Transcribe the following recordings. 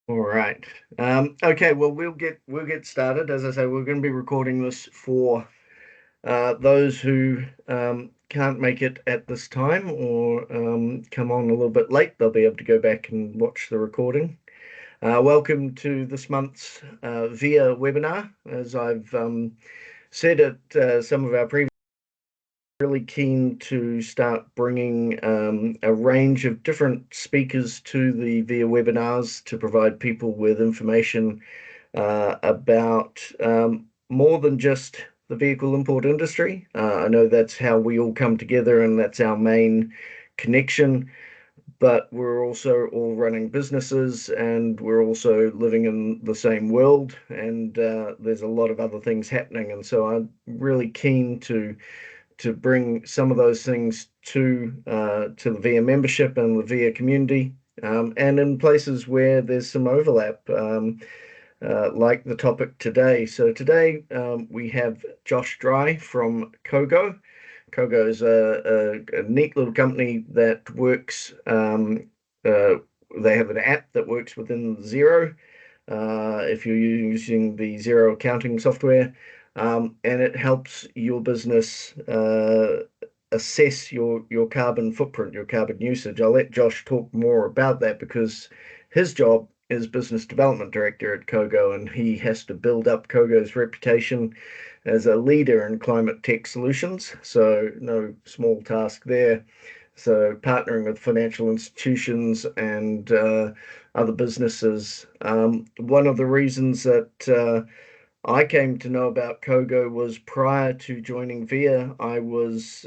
All right. Okay, well we'll get started. As I say, we're going to be recording this for those who can't make it at this time or come on a little bit late. They'll be able to go back and watch the recording. Welcome to this month's VIA webinar. As I've said at some of our previous, really keen to start bringing a range of different speakers to the VIA webinars to provide people with information about more than just the vehicle import industry. I know that's how we all come together and that's our main connection, but we're also all running businesses and we're also living in the same world, and there's a lot of other things happening. And so I'm really keen to bring some of those things to the VIA membership and the VIA community, and in places where there's some overlap. Like the topic today. So today we have Josh Dry from COGO. COGO is a neat little company that works. They have an app that works within Xero, if you're using the Xero accounting software, and it helps your business assess your carbon footprint, your carbon usage. I'll let Josh talk more about that because his job is business development director at COGO, and he has to build up COGO's reputation as a leader in climate tech solutions. So no small task there. So partnering with financial institutions and other businesses. One of the reasons that I came to know about COGO was prior to joining VIA. I was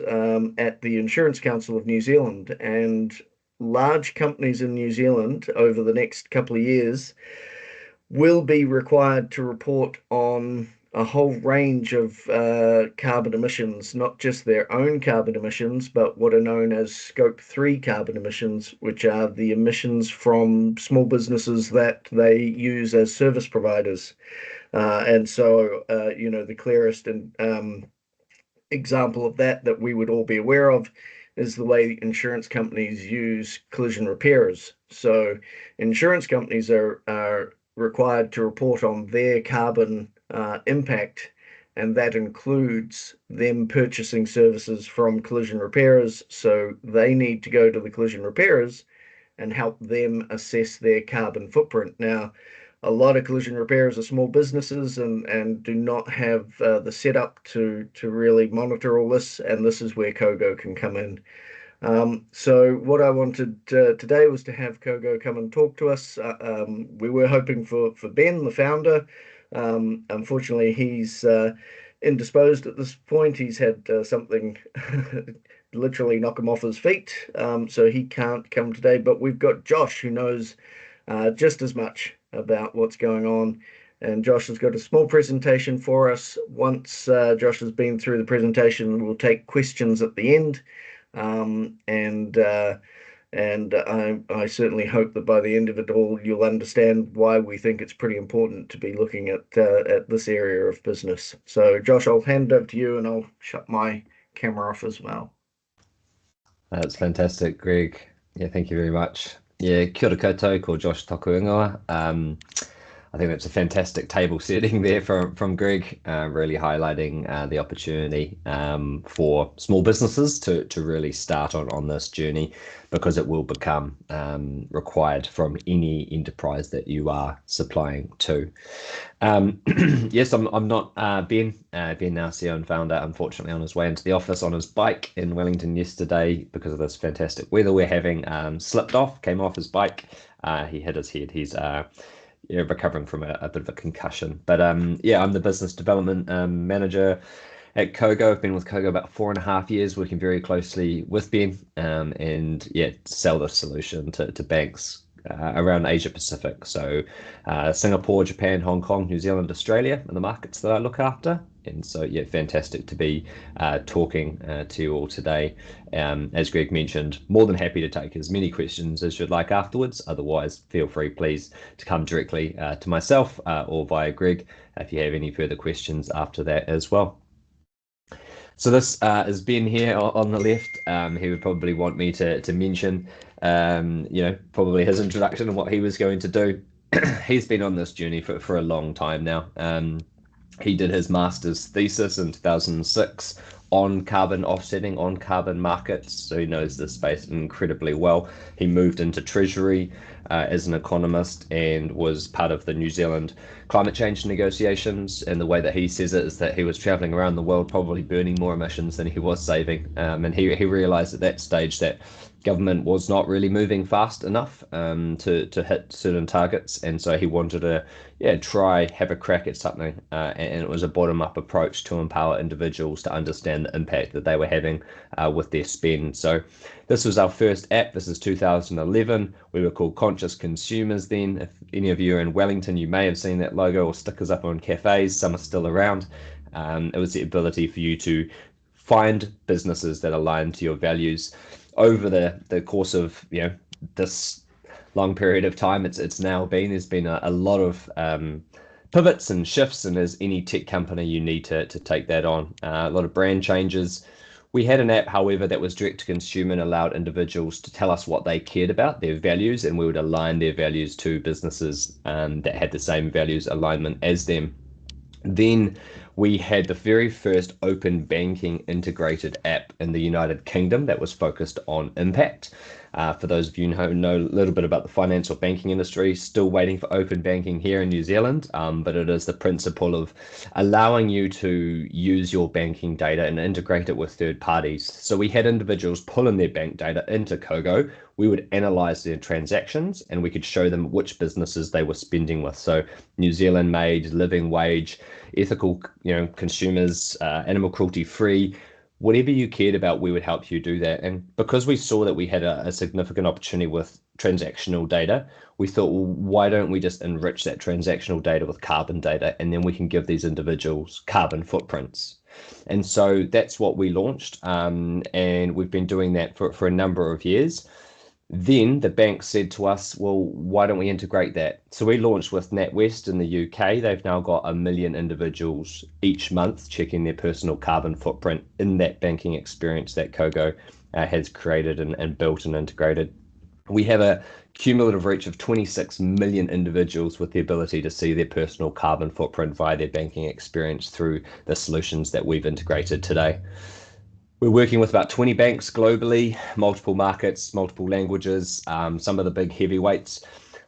at the Insurance Council of New Zealand, and large companies in New Zealand over the next couple of years will be required to report on a whole range of carbon emissions, not just their own carbon emissions, but what are known as Scope 3 carbon emissions, which are the emissions from small businesses that they use as service providers. And so, the clearest and example of that we would all be aware of is the way insurance companies use collision repairers. So, insurance companies are required to report on their carbon impact, and that includes them purchasing services from collision repairers. So, they need to go to the collision repairers and help them assess their carbon footprint. Now, a lot of collision repairers are small businesses and do not have the setup to really monitor all this, and this is where COGO can come in. So what I wanted today was to have COGO come and talk to us. We were hoping for Ben, the founder. Unfortunately, he's indisposed at this point. He's had something literally knock him off his feet, so he can't come today. But we've got Josh, who knows just as much about what's going on. And Josh has got a small presentation for us. Once Josh has been through the presentation, we'll take questions at the end. And I certainly hope that by the end of it all, you'll understand why we think it's pretty important to be looking at this area of business. So, Josh, I'll hand it over to you, and I'll shut my camera off as well. That's fantastic, Greg. Yeah, thank you very much. Yeah, kia ora koutou, ko Josh Tokuingoa. I think that's a fantastic table setting there from Greg, really highlighting the opportunity for small businesses to really start on this journey, because it will become required from any enterprise that you are supplying to. Yes, I'm not Ben. Ben, our CEO and founder, unfortunately on his way into the office on his bike in Wellington yesterday because of this fantastic weather we're having, slipped off, came off his bike. He hit his head. He's recovering from a bit of a concussion. But yeah, I'm the business development manager at COGO. I've been with COGO about 4.5 years, working very closely with Ben, and yeah, sell the solution to banks around Asia Pacific. So Singapore, Japan, Hong Kong, New Zealand, Australia are the markets that I look after. And so, yeah, fantastic to be talking to you all today. As Greg mentioned, more than happy to take as many questions as you'd like afterwards. Otherwise, feel free, please, to come directly to myself or via Greg if you have any further questions after that as well. So this is Ben here on the left. He would probably want me to mention, probably his introduction and what he was going to do. he's been on this journey for a long time now. He did his master's thesis in 2006 on carbon offsetting, on carbon markets, so he knows this space incredibly well. He moved into Treasury as an economist and was part of the New Zealand climate change negotiations. And the way that he says it is that he was traveling around the world probably burning more emissions than he was saving. And he realized at that stage that government was not really moving fast enough to hit certain targets, and so he wanted to have a crack at something, and it was a bottom-up approach to empower individuals to understand the impact that they were having with their spend. So this was our first app. This is 2011. We were called Conscious Consumers then. If any of you are in Wellington, you may have seen that logo or stickers up on cafes. Some are still around. It was the ability for you to find businesses that align to your values. Over the course of this long period of time, there's been a lot of pivots and shifts, and as any tech company, you need to take that on. A lot of brand changes. We had an app, however, that was direct to consumer and allowed individuals to tell us what they cared about, their values, and we would align their values to businesses that had the same values alignment as them. Then we had the very first open banking integrated app in the United Kingdom that was focused on impact. For those of you who know a little bit about the financial banking industry, still waiting for open banking here in New Zealand, but it is the principle of allowing you to use your banking data and integrate it with third parties. So we had individuals pull in their bank data into COGO. We would analyze their transactions and we could show them which businesses they were spending with. So New Zealand made, living wage, ethical, consumers, animal cruelty free. Whatever you cared about, we would help you do that. And because we saw that we had a significant opportunity with transactional data, we thought, well, why don't we just enrich that transactional data with carbon data, and then we can give these individuals carbon footprints. And so that's what we launched, and we've been doing that for a number of years. Then the bank said to us, well, why don't we integrate that? So we launched with NatWest in the UK. They've now got 1 million individuals each month checking their personal carbon footprint in that banking experience that COGO has created and built and integrated. We have a cumulative reach of 26 million individuals with the ability to see their personal carbon footprint via their banking experience through the solutions that we've integrated today. We're working with about 20 banks globally, multiple markets, multiple languages. Some of the big heavyweights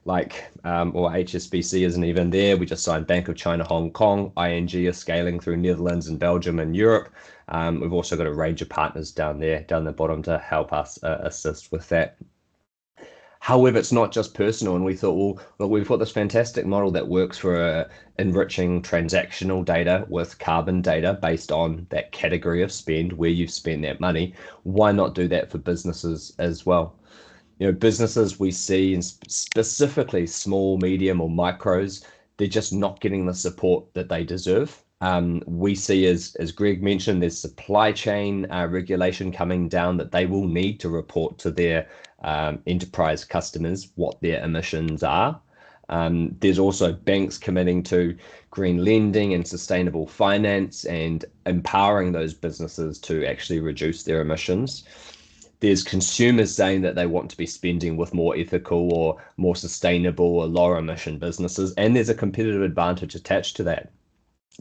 like, or HSBC isn't even there. We just signed Bank of China, Hong Kong. ING is scaling through Netherlands and Belgium and Europe. We've also got a range of partners down the bottom to help us assist with that. However, it's not just personal, and we thought, well, look, we've got this fantastic model that works for enriching transactional data with carbon data based on that category of spend, where you've spent that money. Why not do that for businesses as well? Businesses we see, and specifically small, medium, or micros, they're just not getting the support that they deserve. We see, as Greg mentioned, there's supply chain regulation coming down that they will need to report to their enterprise customers what their emissions are. There's also banks committing to green lending and sustainable finance and empowering those businesses to actually reduce their emissions. There's consumers saying that they want to be spending with more ethical or more sustainable or lower emission businesses, and there's a competitive advantage attached to that.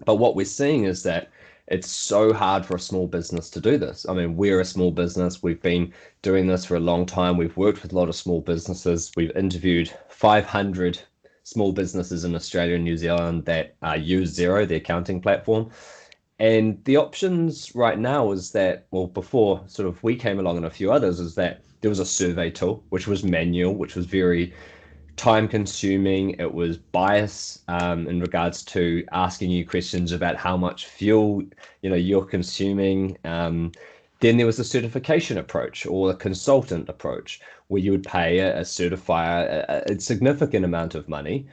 But what we're seeing is that it's so hard for a small business to do this. I mean, we're a small business. We've been doing this for a long time. We've worked with a lot of small businesses. We've interviewed 500 small businesses in Australia and New Zealand that use Xero, the accounting platform. And the options right now is that, well, before sort of we came along and a few others, is that there was a survey tool, which was manual, which was very time consuming. It was bias in regards to asking you questions about how much fuel you're consuming. Then there was a certification approach or a consultant approach where you would pay a certifier a significant amount of money.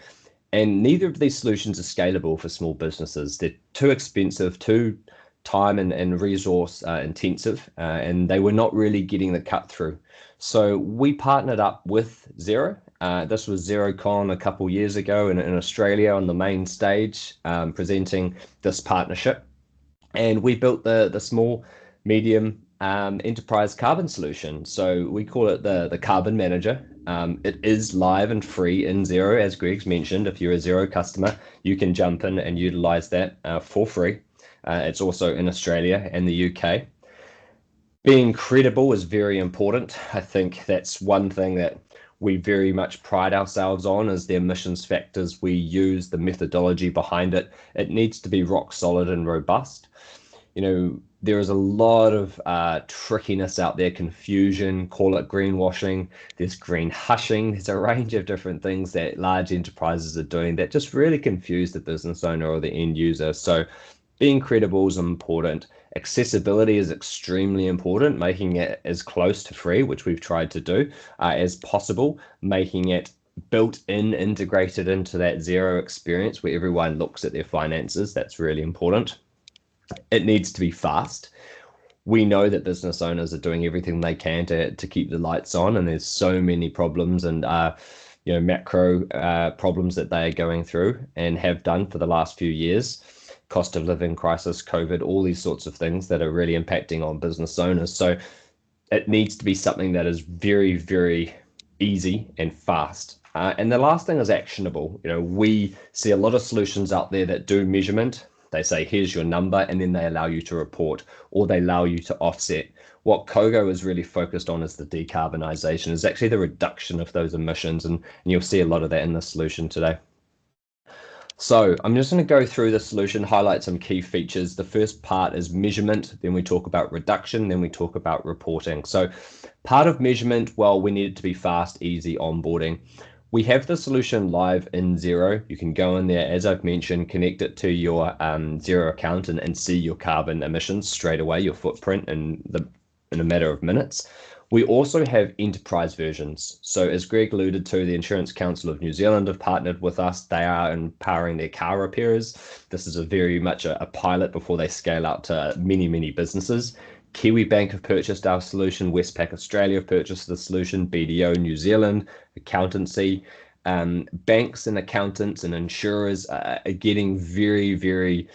And neither of these solutions are scalable for small businesses. They're too expensive, too time and resource intensive, and they were not really getting the cut through. So we partnered up with Xero. This was XeroCon a couple years ago in Australia on the main stage, presenting this partnership. And we built the small, medium enterprise carbon solution. So we call it the Carbon Manager. It is live and free in Xero, as Greg's mentioned. If you're a Xero customer, you can jump in and utilize that for free. It's also in Australia and the UK. Being credible is very important. I think that's one thing that we very much pride ourselves on is the emissions factors we use, the methodology behind it. It needs to be rock solid and robust. There is a lot of trickiness out there, confusion, call it greenwashing. There's green hushing. There's a range of different things that large enterprises are doing that just really confuse the business owner or the end user. So being credible is important. Accessibility is extremely important, making it as close to free, which we've tried to do, as possible, making it built in, integrated into that Xero experience where everyone looks at their finances. That's really important. It needs to be fast. We know that business owners are doing everything they can to keep the lights on, and there's so many problems and macro problems that they are going through and have done for the last few years. Cost of living crisis, COVID, all these sorts of things that are really impacting on business owners. So it needs to be something that is very, very easy and fast. And the last thing is actionable. We see a lot of solutions out there that do measurement. They say, here's your number, and then they allow you to report, or they allow you to offset. What COGO is really focused on is the decarbonisation, is actually the reduction of those emissions, and you'll see a lot of that in the solution today. So I'm just going to go through the solution, highlight some key features. The first part is measurement, then we talk about reduction, then we talk about reporting. So part of measurement, well, we need it to be fast, easy onboarding. We have the solution live in Xero. You can go in there, as I've mentioned, connect it to your Xero account and see your carbon emissions straight away, your footprint in a matter of minutes. We also have enterprise versions. So as Greg alluded to, the Insurance Council of New Zealand have partnered with us. They are empowering their car repairers. This is very much a pilot before they scale out to many, many businesses. Kiwi Bank have purchased our solution. Westpac Australia have purchased the solution. BDO New Zealand, accountancy. Banks and accountants and insurers are getting very, very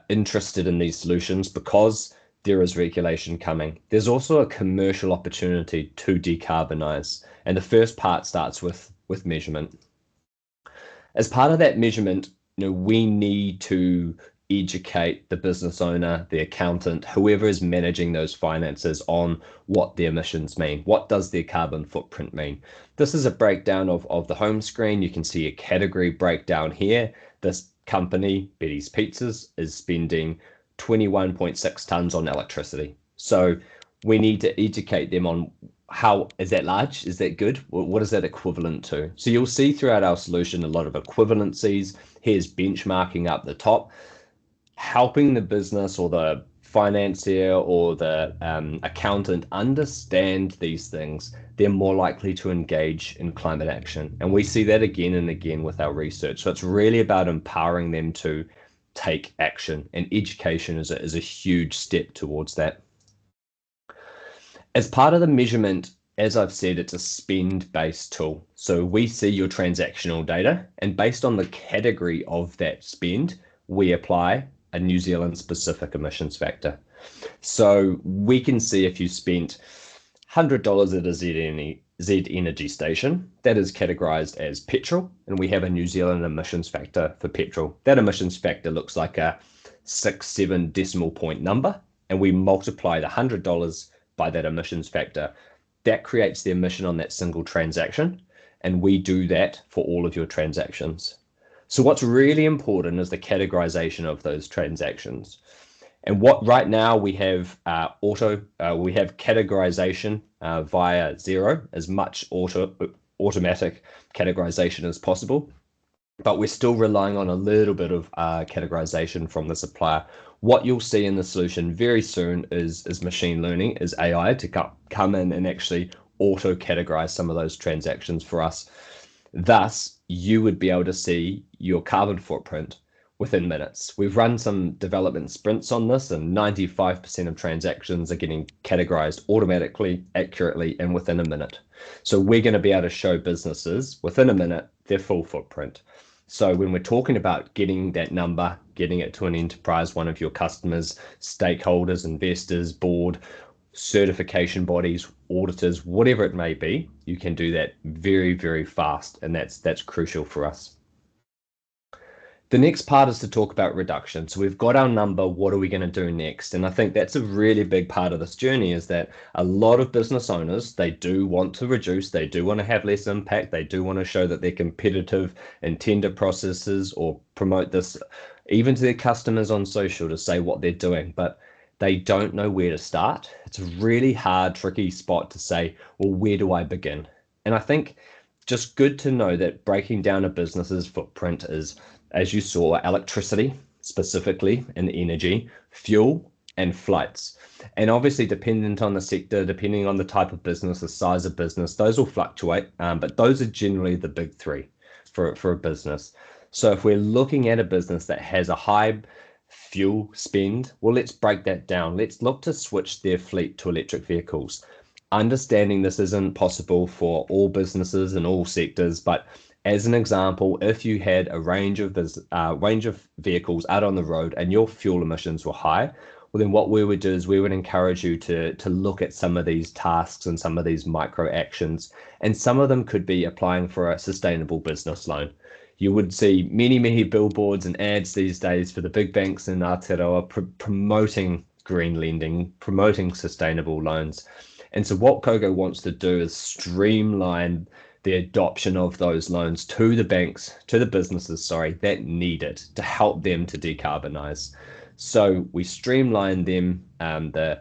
interested in these solutions because there is regulation coming. There's also a commercial opportunity to decarbonize. And the first part starts with measurement. As part of that measurement, we need to educate the business owner, the accountant, whoever is managing those finances on what the emissions mean. What does their carbon footprint mean? This is a breakdown of the home screen. You can see a category breakdown here. This company, Betty's Pizzas, is spending 21.6 tons on electricity. So we need to educate them on how is that large? Is that good? What is that equivalent to? So you'll see throughout our solution a lot of equivalencies. Here's benchmarking up the top, helping the business or the financier or the accountant understand these things. They're more likely to engage in climate action. And we see that again and again with our research. So it's really about empowering them to take action, and education is a huge step towards that. As part of the measurement, as I've said, it's a spend-based tool. So we see your transactional data, and based on the category of that spend, we apply a New Zealand specific emissions factor. So we can see if you spent $100 at a Z Energy station, that is categorized as petrol, and we have a New Zealand emissions factor for petrol. That emissions factor looks like a 6-7 decimal point number, and we multiply the $100 by that emissions factor. That creates the emission on that single transaction, and we do that for all of your transactions. So what's really important is the categorization of those transactions. And what right now we have we have categorization via Xero, as much automatic categorization as possible, but we're still relying on a little bit of categorization from the supplier. What you'll see in the solution very soon is machine learning, is AI to come in and actually auto categorize some of those transactions for us. Thus, you would be able to see your carbon footprint within minutes. We've run some development sprints on this, and 95% of transactions are getting categorized automatically, accurately, and within a minute. So we're going to be able to show businesses within a minute their full footprint. So when we're talking about getting that number, getting it to an enterprise, one of your customers, stakeholders, investors, board, certification bodies, auditors, whatever it may be, you can do that very, very fast, and that's crucial for us. The next part is to talk about reduction. So we've got our number, what are we going to do next? And I think that's a really big part of this journey, is that a lot of business owners, they do want to reduce, they do want to have less impact, they do want to show that they're competitive in tender processes or promote this even to their customers on social to say what they're doing, but they don't know where to start. It's a really hard, tricky spot to say, well, where do I begin? And I think just good to know that breaking down a business's footprint is, as you saw, electricity specifically and energy, fuel, and flights. And obviously, dependent on the sector, depending on the type of business, the size of business, those will fluctuate. But those are generally the big three for a business. So if we're looking at a business that has a high fuel spend, well, let's break that down. Let's look to switch their fleet to electric vehicles. Understanding this isn't possible for all businesses in all sectors, but as an example, if you had a range of vehicles out on the road and your fuel emissions were high, well, then what we would do is we would encourage you to look at some of these tasks and some of these micro actions. And some of them could be applying for a sustainable business loan. You would see many, many billboards and ads these days for the big banks in Aotearoa promoting green lending, promoting sustainable loans. And so what COGO wants to do is streamline the adoption of those loans to the banks, to the businesses, sorry, that need it to help them to decarbonize. So we streamline them, the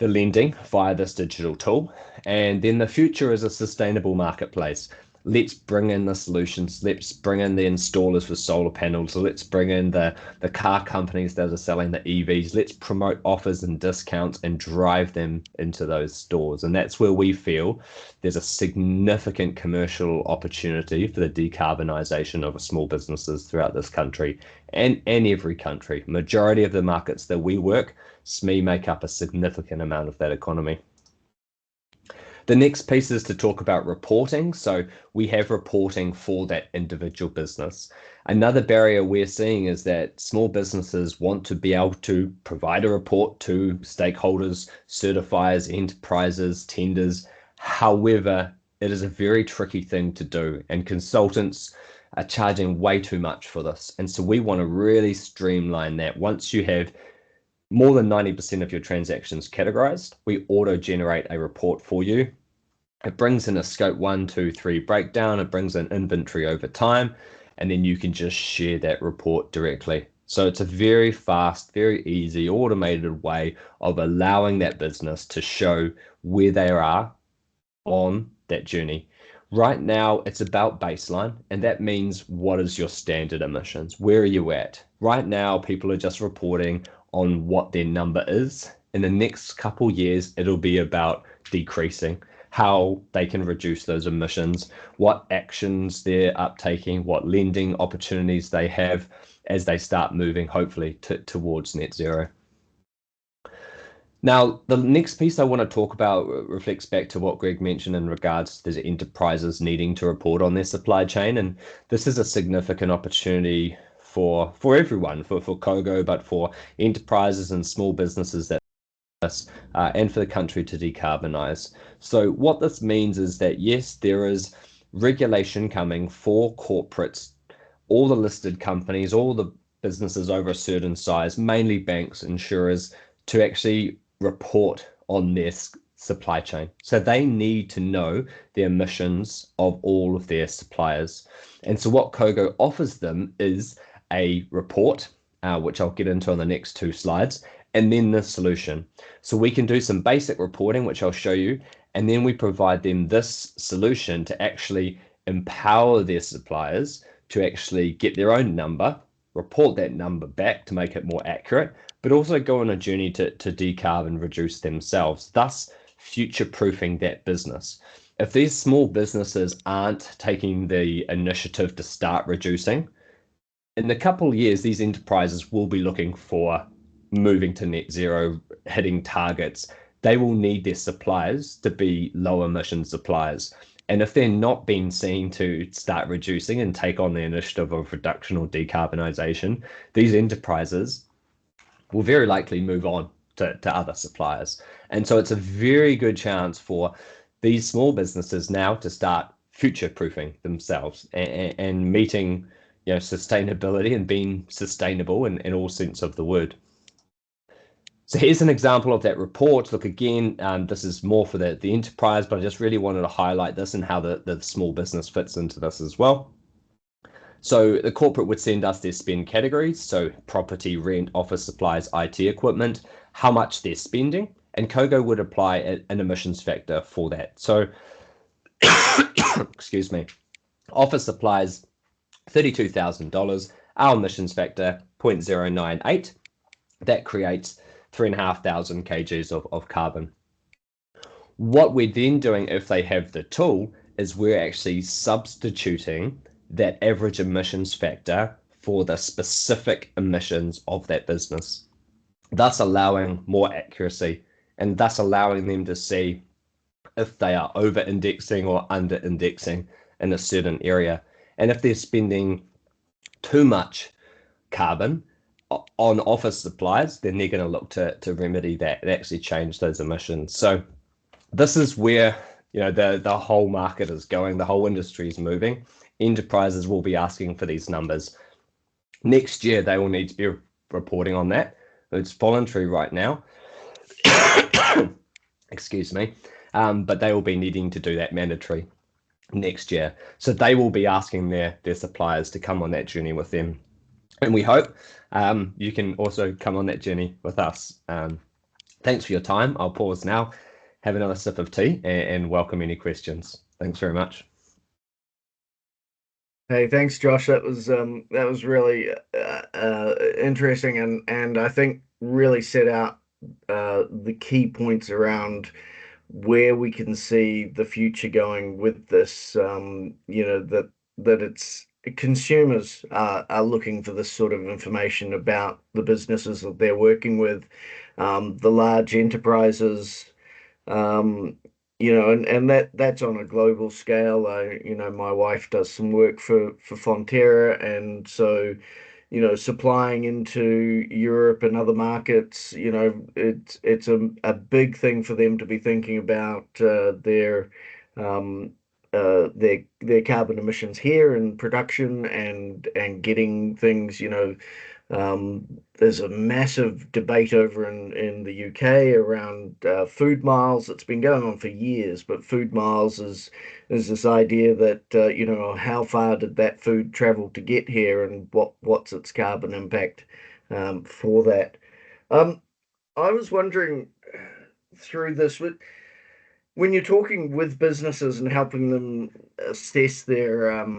lending via this digital tool. And then the future is a sustainable marketplace. Let's bring in the solutions. Let's bring in the installers for solar panels. Let's bring in the car companies that are selling the EVs. Let's promote offers and discounts and drive them into those stores. And that's where we feel there's a significant commercial opportunity for the decarbonisation of small businesses throughout this country and every country. Majority of the markets that we work, SME make up a significant amount of that economy. The next piece is to talk about reporting. So we have reporting for that individual business. Another barrier we're seeing is that small businesses want to be able to provide a report to stakeholders, certifiers, enterprises, tenders. However, it is a very tricky thing to do, and consultants are charging way too much for this. And so we want to really streamline that. Once you have more than 90% of your transactions categorized, we auto-generate a report for you. It brings in a scope 1, 2, 3 breakdown. It brings in inventory over time, and then you can just share that report directly. So it's a very fast, very easy, automated way of allowing that business to show where they are on that journey. Right now, it's about baseline, and that means what is your standard emissions? Where are you at? Right now, people are just reporting on what their number is. In the next couple years, it'll be about decreasing, how they can reduce those emissions, what actions they're uptaking, what lending opportunities they have as they start moving, hopefully, towards net zero. Now, the next piece I want to talk about reflects back to what Greg mentioned in regards to the enterprises needing to report on their supply chain. And this is a significant opportunity for everyone, for COGO, but for enterprises and small businesses that and for the country to decarbonize. So what this means is that, yes, there is regulation coming for corporates, all the listed companies, all the businesses over a certain size, mainly banks, insurers, to actually report on their supply chain. So they need to know the emissions of all of their suppliers. And so what COGO offers them is a report, which I'll get into on the next two slides, and then the solution. So we can do some basic reporting, which I'll show you, and then we provide them this solution to actually empower their suppliers to actually get their own number, report that number back to make it more accurate, but also go on a journey to decarb and reduce themselves, thus future-proofing that business. If these small businesses aren't taking the initiative to start reducing, in a couple of years, these enterprises will be looking for moving to net zero, hitting targets. They will need their suppliers to be low emission suppliers. And if they're not being seen to start reducing and take on the initiative of reduction or decarbonisation, these enterprises will very likely move on to other suppliers. And so it's a very good chance for these small businesses now to start future-proofing themselves and meeting, sustainability and being sustainable in all sense of the word. So here's an example of that report. Look, again, this is more for the enterprise, but I just really wanted to highlight this and how the small business fits into this as well. So the corporate would send us their spend categories, so property, rent, office supplies, IT equipment, how much they're spending, and COGO would apply an emissions factor for that. So, excuse me, office supplies, $32,000, our emissions factor, 0.098. That creates 3,500 kgs of carbon. What we're then doing, if they have the tool, is we're actually substituting that average emissions factor for the specific emissions of that business, thus allowing more accuracy and thus allowing them to see if they are over indexing or under indexing in a certain area. And if they're spending too much carbon on office supplies, then they're going to look to remedy that and actually change those emissions. So this is where the whole market is going, the whole industry is moving. Enterprises will be asking for these numbers. Next year, they will need to be reporting on that. It's voluntary right now. Excuse me. But they will be needing to do that mandatory next year. So they will be asking their suppliers to come on that journey with them. And we hope you can also come on that journey with us. Thanks for your time. I'll pause now, have another sip of tea, and welcome any questions. Thanks very much. Hey, thanks, Josh. That was really interesting, and I think really set out the key points around where we can see the future going with this. That it's consumers are looking for this sort of information about the businesses that they're working with, the large enterprises. Um, and that's on a global scale. My wife does some work for Fonterra, and so, supplying into Europe and other markets, it's a big thing for them to be thinking about um, their carbon emissions here in production and getting things, there's a massive debate over in the UK around food miles. It's been going on for years, but food miles is this idea that how far did that food travel to get here, and what's its carbon impact for that. Um, I was wondering through this, when you're talking with businesses and helping them assess their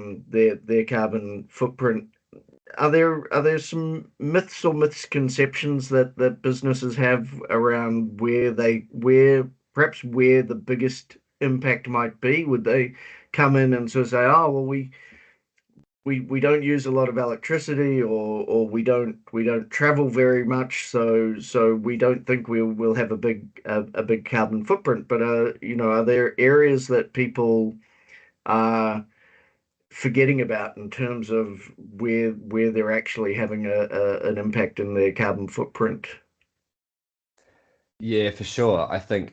carbon footprint, are there some myths or misconceptions that businesses have around where the biggest impact might be? Would they come in and sort of say, "Oh, well, we don't use a lot of electricity, or we don't travel very much, so we don't think we'll have a big carbon footprint." But are there areas that people are forgetting about in terms of where they're actually having an impact in their carbon footprint? Yeah, for sure. I think,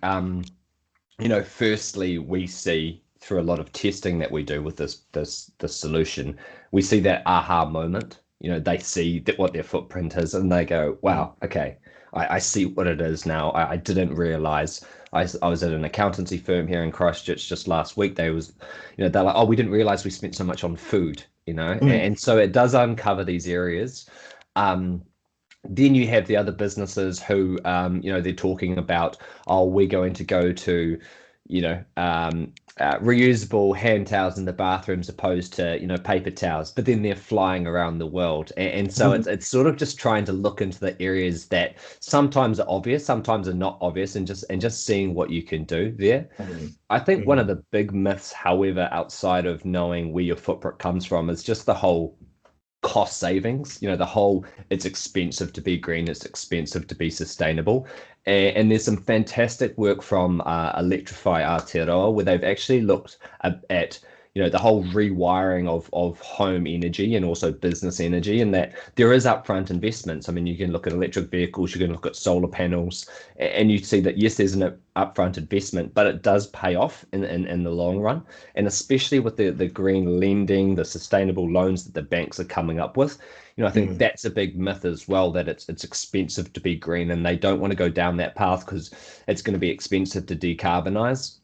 firstly, we see through a lot of testing that we do with this solution, we see that aha moment. They see that what their footprint is, and they go, Mm. "Wow, okay, I see what it is now. I didn't realize." I was at an accountancy firm here in Christchurch just last week. They're like, "Oh, we didn't realize we spent so much on food." Mm. And so it does uncover these areas. Then you have the other businesses who, they're talking about, oh, we're going to go to, reusable hand towels in the bathrooms opposed to, paper towels, but then they're flying around the world. And so it's sort of just trying to look into the areas that sometimes are obvious, sometimes are not obvious, and just seeing what you can do there. Mm. I think one of Mm. the big myths, however, outside of knowing where your footprint comes from, is just the whole cost savings. The whole, it's expensive to be green, it's expensive to be sustainable. And there's some fantastic work from Electrify Aotearoa, where they've actually looked at the whole rewiring of home energy and also business energy, and that there is upfront investments. I mean, you can look at electric vehicles, you can look at solar panels, and you see that yes, there's an upfront investment, but it does pay off in the long run, and especially with the green lending, the sustainable loans that the banks are coming up with. I think Mm, that's a big myth as well, that it's expensive to be green, and they don't want to go down that path because it's going to be expensive to decarbonize.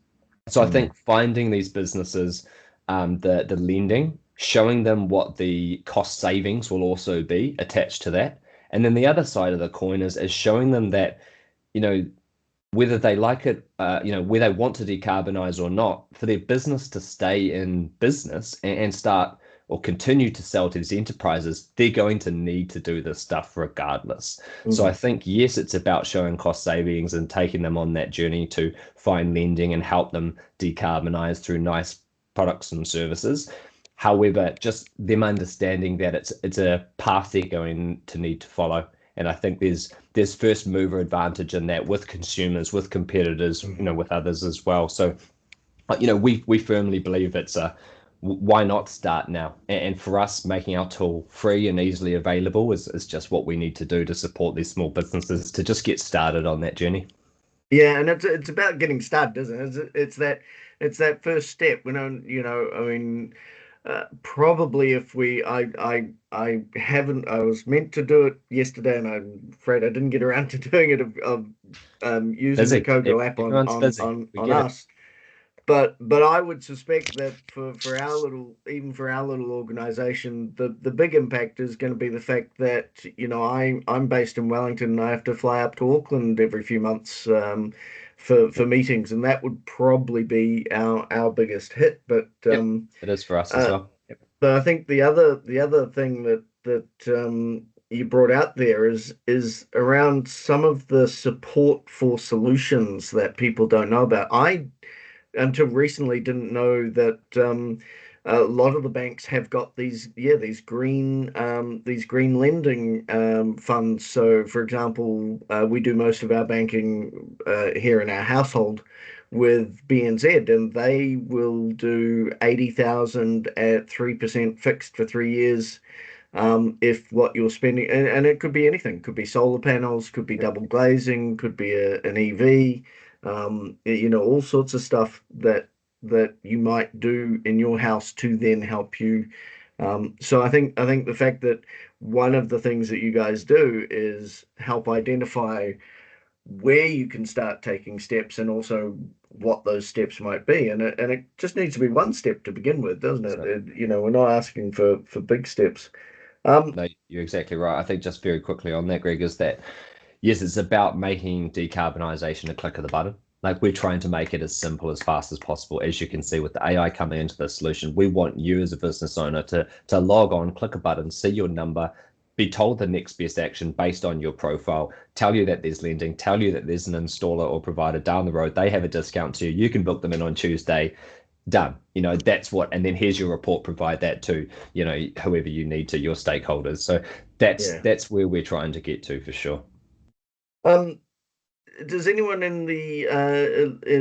So I mm, think finding these businesses, the lending, showing them what the cost savings will also be attached to that, and then the other side of the coin is showing them that you know whether they like it, whether they want to decarbonize or not, for their business to stay in business and start or continue to sell to these enterprises, they're going to need to do this stuff regardless. So I mm. think, yes, it's about showing cost savings and taking them on that journey to find lending and help them decarbonize through nice products and services. However, just them understanding that it's a path they're going to need to follow. And I think there's first mover advantage in that with consumers, with competitors, Mm. with others as well. So, we firmly believe it's a why not start now? And for us, making our tool free and easily available is just what we need to do to support these small businesses to just get started on that journey. Yeah, and it's about getting started, isn't it? It's that first step. I mean, probably if I haven't. I was meant to do it yesterday, and I'm afraid I didn't get around to doing it. Of using the Busy. COGO app on Everyone's busy. We on get it. us. But I would suspect that for our little, even for our little organization, the big impact is going to be the fact that I'm based in Wellington and I have to fly up to Auckland every few months, for meetings, and that would probably be our biggest hit. But Yep. It is for us as uh, well. Yep. but I think the other thing that you brought out there is around some of the support for solutions that people don't know about. I until recently didn't know that a lot of the banks have got these green lending funds. So, for example, we do most of our banking here in our household with BNZ, and they will do 80,000 at 3% fixed for 3 years. If what you're spending, and it could be anything, could be solar panels, could be Yep. double glazing, could be an EV, all sorts of stuff that you might do in your house to then help you. So I think the fact that one of the things that you guys do is help identify where you can start taking steps and also what those steps might be. And it just needs to be one step to begin with, doesn't it? So, We're not asking for big steps. Um, no, you're exactly right. I think just very quickly on that, Greg, is that yes, it's about making decarbonisation a click of the button. Like we're trying to make it as simple as fast as possible. As you can see with the AI coming into the solution, we want you as a business owner to log on, click a button, see your number, be told the next best action based on your profile, tell you that there's lending, tell you that there's an installer or provider down the road. They have a discount to you. You can book them in on Tuesday. Done. That's what, and then here's your report. Provide that to whoever you need to, your stakeholders. So that's yeah. that's where we're trying to get to for sure. Um, does anyone in the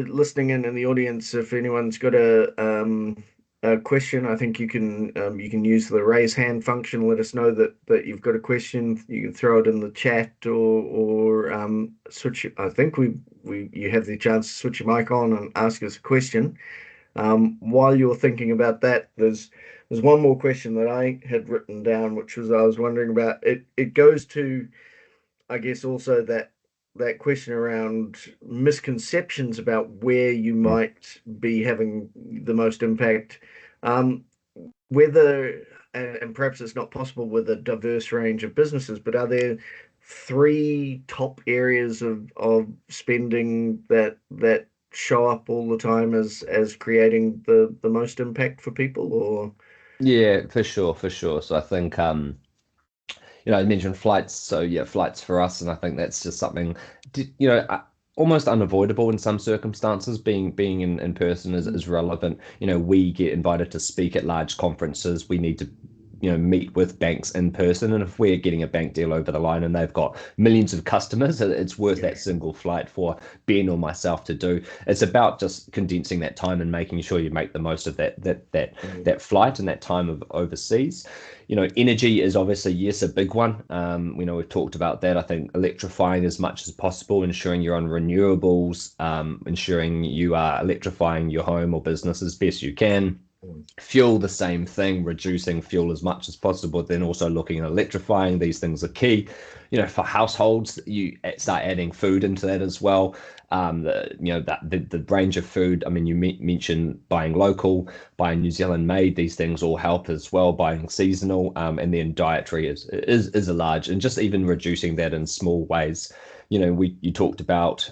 listening in the audience, if anyone's got a question, I think you can use the raise hand function. Let us know that you've got a question. You can throw it in the chat or switch. I think we you have the chance to switch your mic on and ask us a question. While you're thinking about that, there's one more question that I had written down, which was I was wondering about. It goes to, I guess, also that question around misconceptions about where you Mm. might be having the most impact. Um, whether and perhaps it's not possible with a diverse range of businesses, but are there three top areas of spending that show up all the time as creating the most impact for people? Or Yeah, for sure, for sure. So I think I mentioned flights. So yeah, flights for us, and I think that's just something, almost unavoidable in some circumstances. Being in person is relevant. We get invited to speak at large conferences. We need to meet with banks in person. And if we're getting a bank deal over the line and they've got millions of customers, it's worth Yeah. that single flight for Ben or myself to do. It's about just condensing that time and making sure you make the most of that flight and that time of overseas. Energy is obviously, yes, a big one. We've talked about that. I think electrifying as much as possible, ensuring you're on renewables, ensuring you are electrifying your home or business as best you can. Fuel, the same thing, reducing fuel as much as possible, then also looking at electrifying. These things are key. For households, you start adding food into that as well. The range of food. I mean, you mentioned buying local, buying New Zealand made. These things all help as well. Buying seasonal, and then dietary is a large, and just even reducing that in small ways. You talked about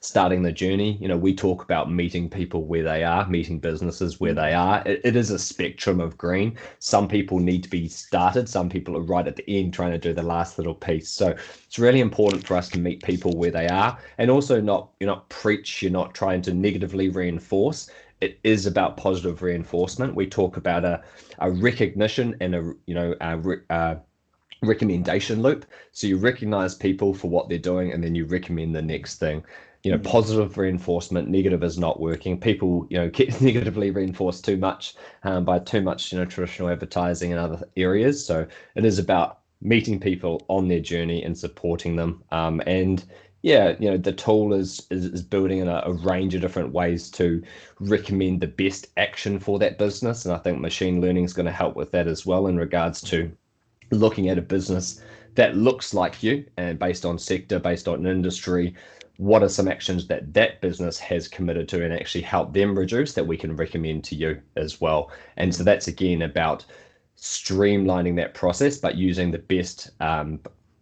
starting the journey. We talk about meeting people where they are, meeting businesses where they are. It is a spectrum of green. Some people need to be started. Some people are right at the end trying to do the last little piece. So it's really important for us to meet people where they are, and also you're not preach. You're not trying to negatively reinforce. It is about positive reinforcement. We talk about a recognition and a recommendation loop. So you recognize people for what they're doing, and then you recommend the next thing. Positive reinforcement, negative is not working. People, get negatively reinforced too much by too much, traditional advertising and other areas. So it is about meeting people on their journey and supporting them. And yeah, the tool is building in a range of different ways to recommend the best action for that business. And I think machine learning is going to help with that as well in regards to looking at a business that looks like you, and based on sector, based on industry, what are some actions that that business has committed to and actually help them reduce that we can recommend to you as well. And so that's again about streamlining that process, but using the best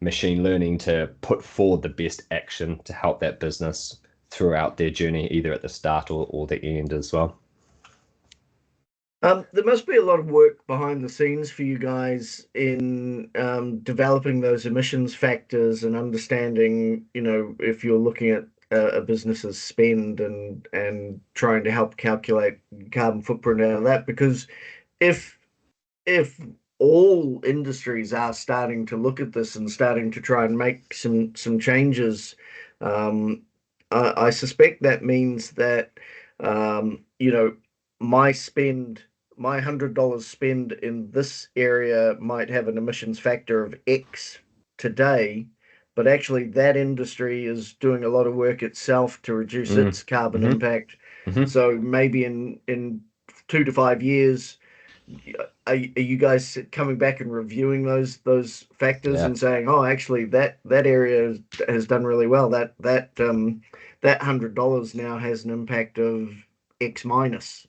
machine learning to put forward the best action to help that business throughout their journey, either at the start or the end as well. There must be a lot of work behind the scenes for you guys in developing those emissions factors and understanding, if you're looking at a business's spend and trying to help calculate carbon footprint out of that. Because if if all industries are starting to look at this and starting to try and make some changes, um, I suspect that means that my spend, my $100 spend in this area might have an emissions factor of X today, but actually that industry is doing a lot of work itself to reduce Mm. its carbon hmm impact. hmm So maybe in 2 to 5 years, are you guys coming back and reviewing those factors Yeah. and saying, oh, actually that area has done really well. That $100 now has an impact of X minus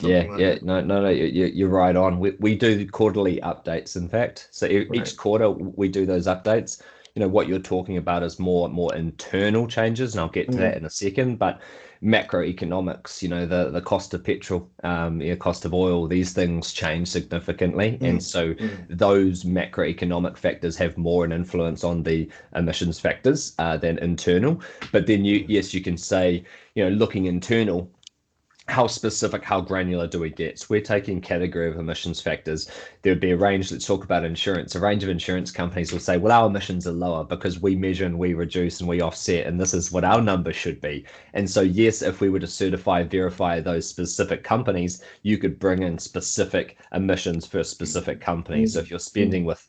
Yeah, something like yeah, that. no, no, no, you're right on. We do quarterly updates, in fact. So Right. each quarter we do those updates. What you're talking about is more internal changes, and I'll get to that Mm, in a second. But macroeconomics, the cost of petrol, cost of oil, these things change significantly, and mm, so mm, those macroeconomic factors have more an influence on the emissions factors than internal. But then yes, you can say, looking internal, how specific, how granular do we get? So we're taking category of emissions factors. There would be a range. Let's talk about insurance. A range of insurance companies will say, well, our emissions are lower because we measure and we reduce and we offset, and this is what our number should be. And so, yes, if we were to verify those specific companies, you could bring in specific emissions for a specific company. So mm, if you're spending mm, with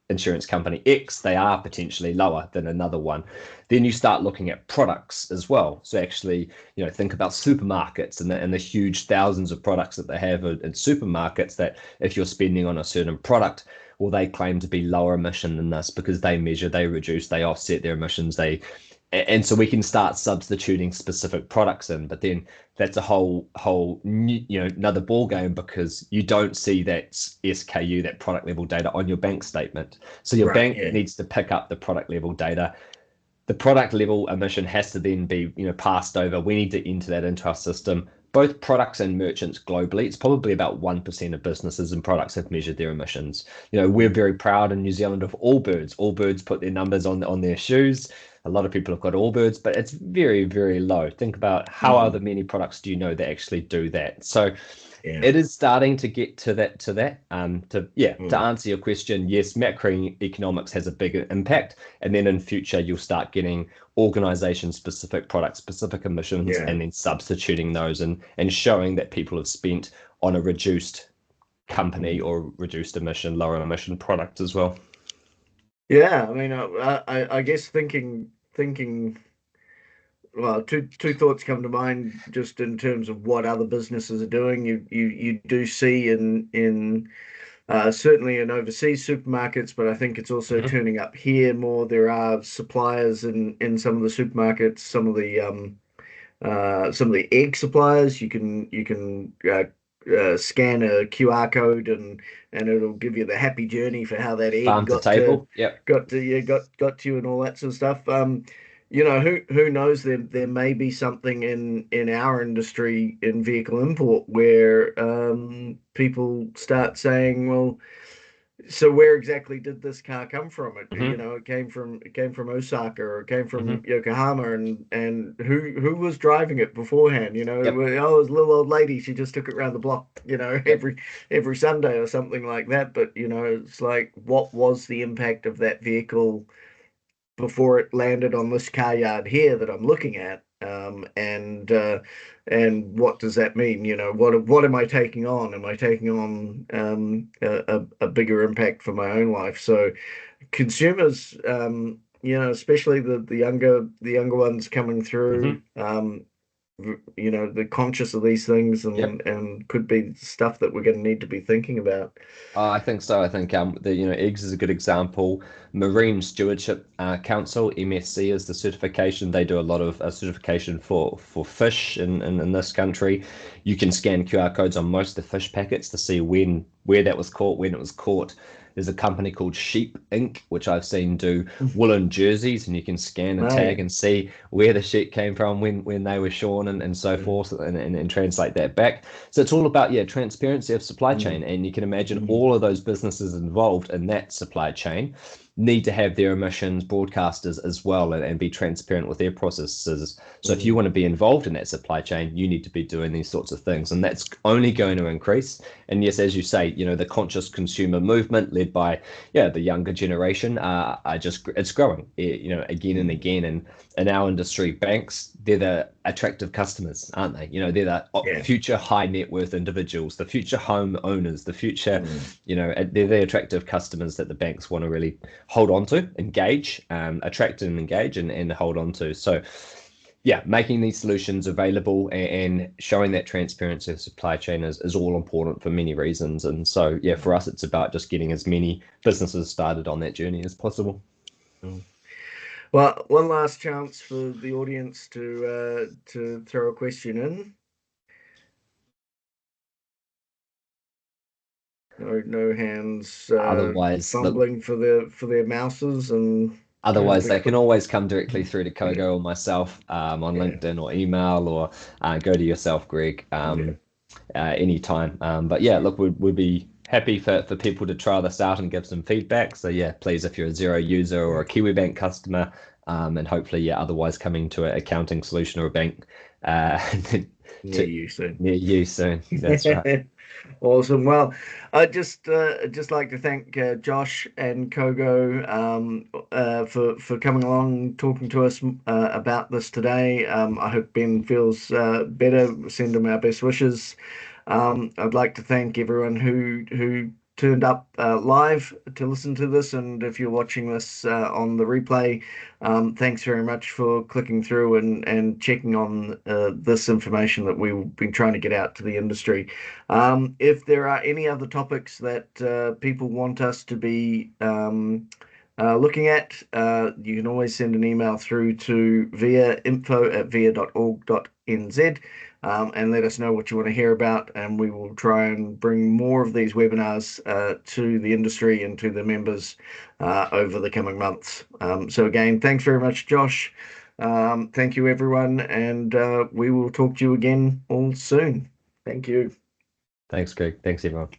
insurance company X, they are potentially lower than another one. Then you start looking at products as well. So actually, think about supermarkets and the huge thousands of products that they have in supermarkets, that if you're spending on a certain product, well, they claim to be lower emission than this because they measure, they reduce, they offset their emissions, and so we can start substituting specific products in. But then that's a whole new, another ball game, because you don't see that SKU, that product level data, on your bank statement. So your right. bank Yeah. needs to pick up the product level data. The product level emission has to then be passed over. We need to enter that into our system. Both products and merchants globally, it's probably about 1% of businesses and products have measured their emissions. We're Mm, very proud in New Zealand of Allbirds. Allbirds put their numbers on their shoes. A lot of people have got Allbirds, but it's very, very low. Think about how other mm, many products do you know that actually do that. So Yeah. it is starting to get to that to Mm. answer your question, yes, macroeconomics has a bigger impact, and then in future you'll start getting organization specific, product specific emissions, Yeah. and then substituting those and showing that people have spent on a reduced company Mm. or reduced emission, lower emission product as well. Yeah. I mean, I guess thinking. Well, two thoughts come to mind just in terms of what other businesses are doing. You do see in certainly in overseas supermarkets, but I think it's also Mhm. turning up here more. There are suppliers in some of the supermarkets, some of the egg suppliers. You can scan a QR code and it'll give you the happy journey for how that egg Farm to table. Yep. got to you and all that sort of stuff. Who knows? There may be something in our industry in vehicle import where people start saying, well, so where exactly did this car come from? Hmm. It came from Osaka, or it came from Hmm. Yokohama, and who was driving it beforehand? Yep. Well, oh, it was a little old lady. She just took it around the block, Yep. every Sunday or something like that. But it's like, what was the impact of that vehicle before it landed on this car yard here that I'm looking at. And what does that mean? What am I taking on? Am I taking on a bigger impact for my own life? So consumers, especially the younger ones coming through, Hmm. they're conscious of these things Yep. and could be stuff that we're going to need to be thinking about. I think so. I think the eggs is a good example. Marine Stewardship Council (MSC) is the certification. They do a lot of certification for fish in this country. You can scan QR codes on most of the fish packets to see where that was caught, when it was caught. There's a company called Sheep Inc., which I've seen do woolen jerseys, and you can scan a Oh tag yeah. and see where the sheep came from, when they were shorn, and so Mm, forth, and translate that back. So it's all about, transparency of supply chain. mm, And you can imagine mm, all of those businesses involved in that supply chain need to have their emissions broadcasters as well, and be transparent with their processes. So if you mm. want to be involved in that supply chain, you need to be doing these sorts of things. And that's only going to increase. And yes, as you say, the conscious consumer movement led by the younger generation it's growing, again and Mm. again. And in our industry, banks, they're the attractive customers, aren't they? They're the Yeah. future high net worth individuals, the future home owners, the future, Mm. they're the attractive customers that the banks want to really hold on to, engage, attract and engage, and hold on to. So, yeah, making these solutions available and showing that transparency of supply chain is all important for many reasons. And so, yeah, for us, it's about just getting as many businesses started on that journey as possible. Mm. Well, one last chance for the audience to throw a question in. No hands Otherwise, look, fumbling for their mouses and trying Otherwise, to they can click. always come directly through to Yeah, COGO or myself on yeah, LinkedIn or email, or go to yourself, Greg, yeah. anytime. But yeah, look, we'd be happy for people to try this out and give some feedback. So yeah, please, if you're a Zero user or a KiwiBank customer, and hopefully, otherwise coming to an accounting solution or a bank Near to you soon. near you soon. That's right. Awesome. Well, I just like to thank Josh and Kogo for coming along and talking to us about this today. I hope Ben feels better. Send him our best wishes. I'd like to thank everyone who turned up live to listen to this, and if you're watching this on the replay, thanks very much for clicking through and checking on this information that we've been trying to get out to the industry. If there are any other topics that people want us to be looking at, you can always send an email through to via info@via.org.nz, and let us know what you want to hear about, and we will try and bring more of these webinars to the industry and to the members over the coming months. So again, thanks very much, Josh. Thank you, everyone, and we will talk to you again all soon. Thank you. Thanks, Greg. Thanks, everyone.